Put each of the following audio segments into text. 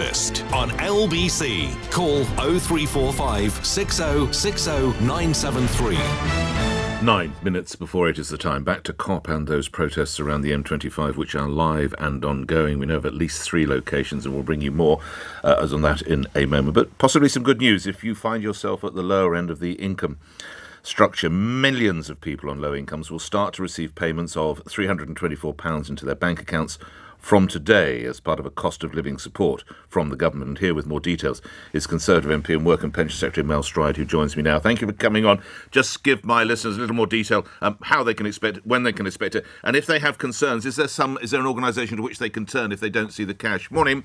Breakfast on LBC. Call 0345 6060 973. 9 minutes before it is the time. Back to COP and those protests around the M25, which are live and ongoing. We know of at least 3 locations, and we'll bring you more as on that in a moment. But possibly some good news if you find yourself at the lower end of the income structure. Millions of people on low incomes will start to receive payments of £324 into their bank accounts from today as part of a cost of living support from the government. And here with more details is Conservative MP and Work and Pension Secretary Mel Stride, who joins me now. Thank you for coming on. Just give my listeners a little more detail how they can expect it, when they can expect it, and if they have concerns, is there an organisation to which they can turn if they don't see the cash? Morning.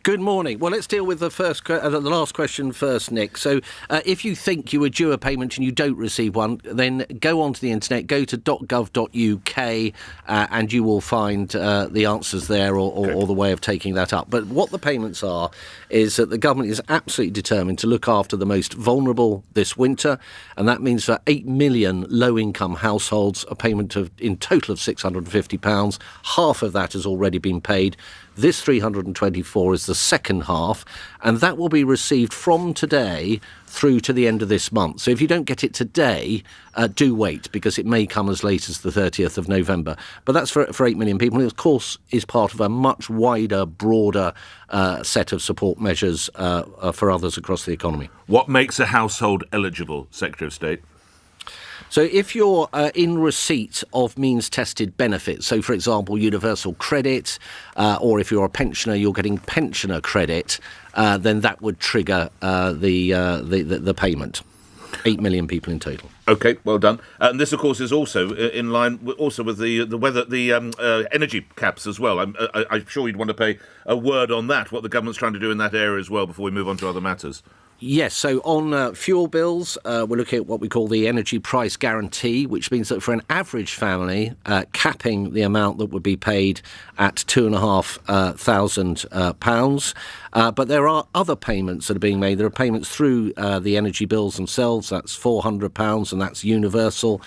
Good morning. Well, let's deal with the last question first, Nick. So if you think you were due a payment and you don't receive one, then go onto the internet, go to .gov.uk and you will find the answers there or the way of taking that up. But what the payments are is that the government is absolutely determined to look after the most vulnerable this winter, and that means for 8 million low-income households, a payment in total of £650. Half of that has already been paid. This 324 is the second half, and that will be received from today through to the end of this month. So if you don't get it today, do wait, because it may come as late as the 30th of November. But that's for 8 million people. And of course, is part of a much wider, broader set of support measures for others across the economy. What makes a household eligible, Secretary of State? So if you're in receipt of means-tested benefits, so for example, universal credit, or if you're a pensioner, you're getting pensioner credit, then that would trigger the payment. 8 million people in total. OK, well done. And this, of course, is also in line with the energy caps as well. I'm sure you'd want to pay a word on that, what the government's trying to do in that area as well, before we move on to other matters. Yes, so on fuel bills, we're looking at what we call the energy price guarantee, which means that for an average family, capping the amount that would be paid at £2,500. But there are other payments that are being made. There are payments through the energy bills themselves. That's £400, and that's universal.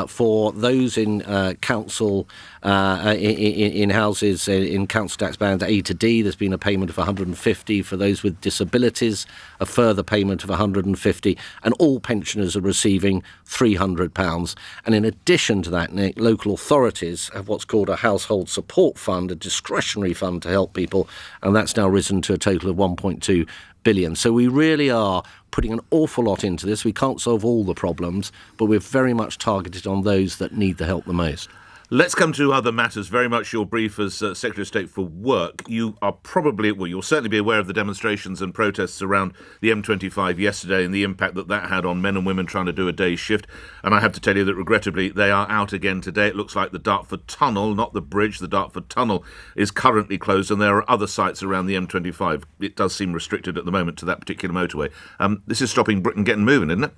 For those in council, in houses, in council tax bands A to D, there's been a payment of £150. For those with disabilities, a further payment of £150, and all pensioners are receiving £300. And in addition to that, Nick, local authorities have what's called a household support fund, a discretionary fund to help people, and that's now risen to a total of 1.2 billion. So we really are putting an awful lot into this. We can't solve all the problems, but we're very much targeted on those that need the help the most. Let's come to other matters. Very much your brief as Secretary of State for Work. You are probably, well, you'll certainly be aware of the demonstrations and protests around the M25 yesterday and the impact that had on men and women trying to do a day's shift. And I have to tell you that, regrettably, they are out again today. It looks like the Dartford Tunnel, not the bridge, the Dartford Tunnel is currently closed, and there are other sites around the M25. It does seem restricted at the moment to that particular motorway. This is stopping Britain getting moving, isn't it?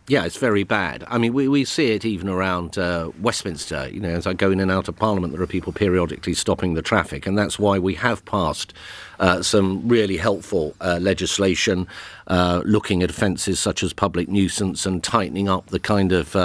Yeah, it's very bad. I mean, we see it even around Westminster. You know, as I go in and out of Parliament, there are people periodically stopping the traffic, and that's why we have passed some really helpful legislation looking at offences such as public nuisance and tightening up the kind of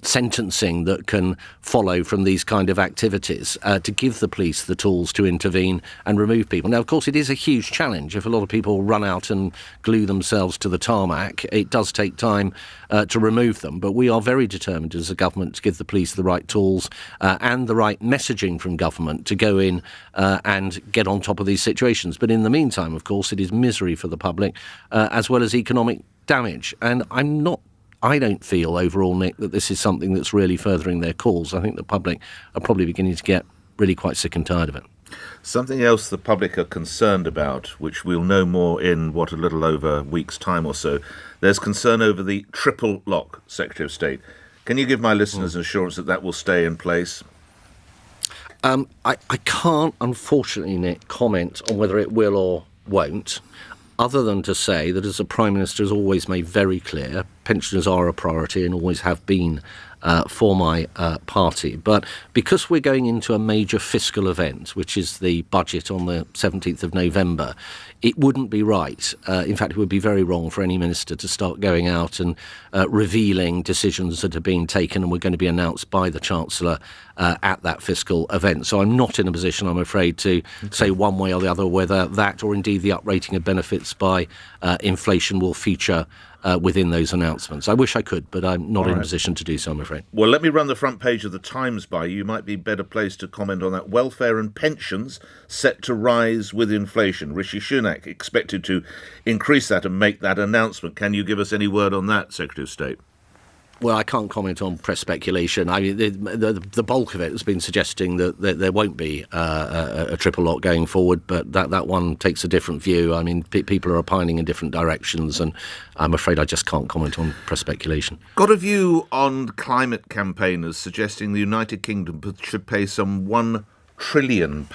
sentencing that can follow from these kind of activities to give the police the tools to intervene and remove people. Now, of course, it is a huge challenge. If a lot of people run out and glue themselves to the tarmac, it does take time to remove them. But we are very determined as a government to give the police the right tools and the right messaging from government to go in and get on top of these situations. But in the meantime, of course, it is misery for the public as well as economic damage. And I don't feel overall, Nick, that this is something that's really furthering their cause. I think the public are probably beginning to get really quite sick and tired of it. Something else the public are concerned about, which we'll know more in, a little over a week's time or so. There's concern over the triple lock, Secretary of State. Can you give my listeners an assurance that will stay in place? I can't, unfortunately, Nick, comment on whether it will or won't, other than to say that, as the Prime Minister has always made very clear, pensioners are a priority and always have been for my party. But because we're going into a major fiscal event, which is the budget on the 17th of November, it wouldn't be right. In fact, it would be very wrong for any minister to start going out and revealing decisions that are being taken and were going to be announced by the Chancellor at that fiscal event. So I'm not in a position, I'm afraid, to say one way or the other whether that or indeed the uprating of benefits by inflation will feature within those announcements. I wish I could, but I'm not in a position to do so, I'm afraid. Well, let me run the front page of the Times by you. You might be better placed to comment on that. Welfare and pensions set to rise with inflation. Rishi Sunak expected to increase that and make that announcement. Can you give us any word on that, Secretary of State? Well, I can't comment on press speculation. I mean, the bulk of it has been suggesting that there won't be a triple lock going forward, but that one takes a different view. I mean, people are opining in different directions, and I'm afraid I just can't comment on press speculation. Got a view on climate campaigners suggesting the United Kingdom should pay some £1 trillion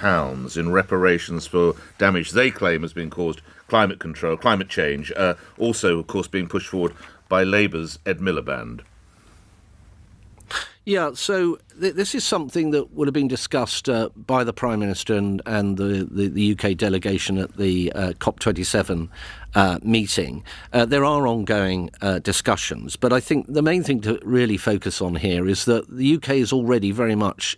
in reparations for damage they claim has been caused climate change, also, of course, being pushed forward by Labour's Ed Miliband. Yeah, so this is something that would have been discussed by the Prime Minister and the UK delegation at the COP27 meeting. There are ongoing discussions, but I think the main thing to really focus on here is that the UK is already very much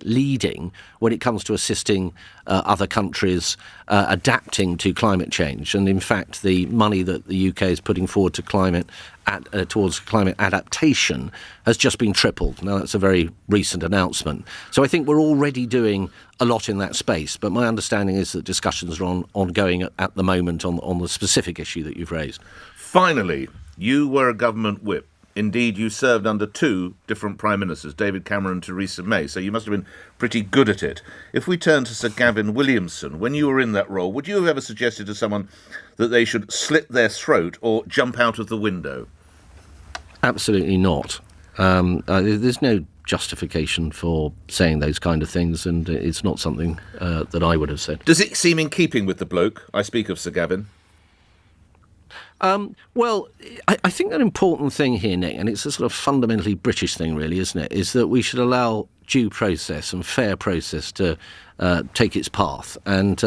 leading when it comes to assisting other countries adapting to climate change. And in fact, the money that the UK is putting forward to towards climate adaptation has just been tripled. Now, that's a very recent announcement. So I think we're already doing a lot in that space, but my understanding is that discussions are ongoing at the moment on the specific issue that you've raised. Finally, you were a government whip. Indeed, you served under two different Prime Ministers, David Cameron and Theresa May, so you must have been pretty good at it. If we turn to Sir Gavin Williamson, when you were in that role, would you have ever suggested to someone that they should slit their throat or jump out of the window? Absolutely not. There's no justification for saying those kind of things, and it's not something that I would have said. Does it seem in keeping with the bloke? I speak of Sir Gavin. Well, I think an important thing here, Nick, and it's a sort of fundamentally British thing really, isn't it, is that we should allow due process and fair process to take its path. And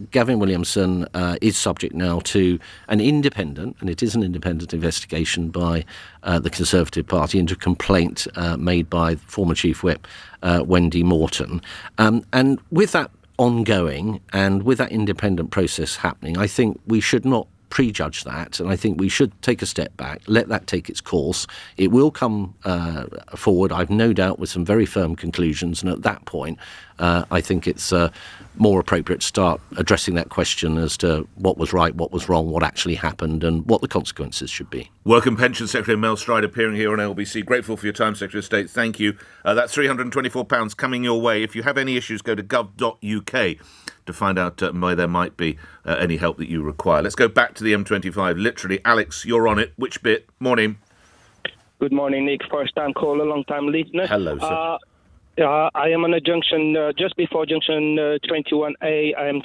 Gavin Williamson is subject now to an independent, and it is an independent investigation by the Conservative Party into a complaint made by former Chief Whip Wendy Morton. And with that ongoing and with that independent process happening, I think we should not prejudge that, and I think we should take a step back, let that take its course. It will come forward, I've no doubt, with some very firm conclusions, and at that point I think it's more appropriate to start addressing that question as to what was right, what was wrong, what actually happened, and what the consequences should be. Work and Pension Secretary Mel Stride appearing here on LBC. Grateful for your time, Secretary of State. Thank you. That's £324 coming your way. If you have any issues, go to gov.uk to find out why there might be any help that you require. Let's go back to the M25. Literally, Alex, you're on it. Which bit? Morning. Good morning, Nick. First time caller, long time listener. Hello, sir. I am on a junction, just before junction 21A. I am